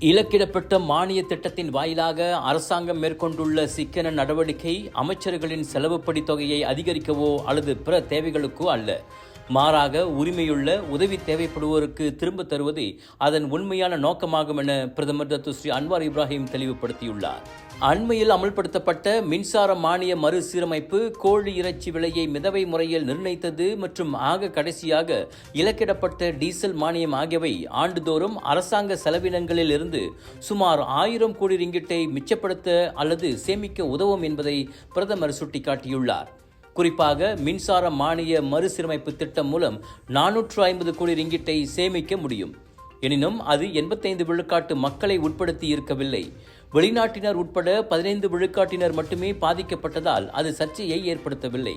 இலக்கிடப்பட்ட மானிய திட்டத்தின் வாயிலாக அரசாங்கம் மேற்கொண்டுள்ள சிக்கன நடவடிக்கை அமைச்சர்களின் செலவுப்படி தொகையை அதிகரிக்கவோ அல்லது பிற தேவைகளுக்கோ அல்ல. மாறாக உரிமையுள்ள உதவி தேவைப்படுவோருக்கு திரும்ப தருவதே அதன் உண்மையான நோக்கமாகும் என பிரதமர் டாக்டர் ஸ்ரீ அன்வார் இப்ராஹிம் தெளிவுபடுத்தியுள்ளார். அண்மையில் அமல்படுத்தப்பட்ட மின்சார மானிய மறுசீரமைப்பு கோழி இறைச்சி விலையை மிதவை முறையில் நிர்ணயித்தது மற்றும் கடைசியாக இலக்கிடப்பட்ட டீசல் மானியம் ஆகியவை ஆண்டுதோறும் அரசாங்க செலவினங்களில் இருந்து சுமார் 1000 கோடி ரிங்கிட்டை மிச்சப்படுத்த அல்லது சேமிக்க உதவும் என்பதை பிரதமர் சுட்டிக்காட்டியுள்ளார். குறிப்பாக மின்சார மானிய மறுசீரமைப்பு திட்டம் மூலம் 450 கோடி ரிங்கிட்டை சேமிக்க முடியும். எனினும் அது 85 விழுக்காட்டு மக்களை உட்படுத்தி இருக்கவில்லை. வெளிநாட்டினர் உட்பட 15 விழுக்காட்டினர் மட்டுமே பாதிக்கப்பட்டதால் அது சர்ச்சையை ஏற்படுத்தவில்லை.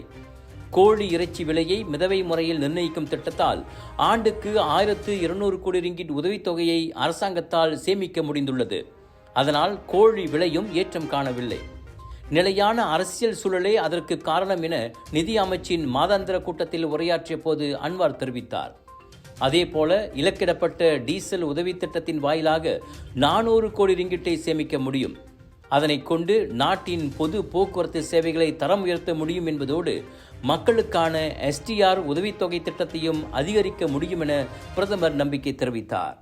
கோழி இறைச்சி விலையை மிதவை முறையில் நிர்ணயிக்கும் திட்டத்தால் ஆண்டுக்கு 1200 கோடி ரிங்கிட் உதவித்தொகையை அரசாங்கத்தால் சேமிக்க முடிந்துள்ளது. அதனால் கோழி விலையும் ஏற்றம் காணவில்லை. நிலையான அரசியல் சூழலே அதற்கு காரணம் என நிதி அமைச்சின் மாதாந்திர கூட்டத்தில் உரையாற்றிய போது அன்வார் தெரிவித்தார். அதேபோல இலக்கிடப்பட்ட டீசல் உதவி திட்டத்தின் வாயிலாக 400 கோடி ரிங்கிட்டை சேமிக்க முடியும். அதனை கொண்டு நாட்டின் பொது போக்குவரத்து சேவைகளை தரம் உயர்த்த முடியும் என்பதோடு மக்களுக்கான STR உதவித்தொகை திட்டத்தையும் அதிகரிக்க முடியும் என பிரதமர் நம்பிக்கை தெரிவித்தார்.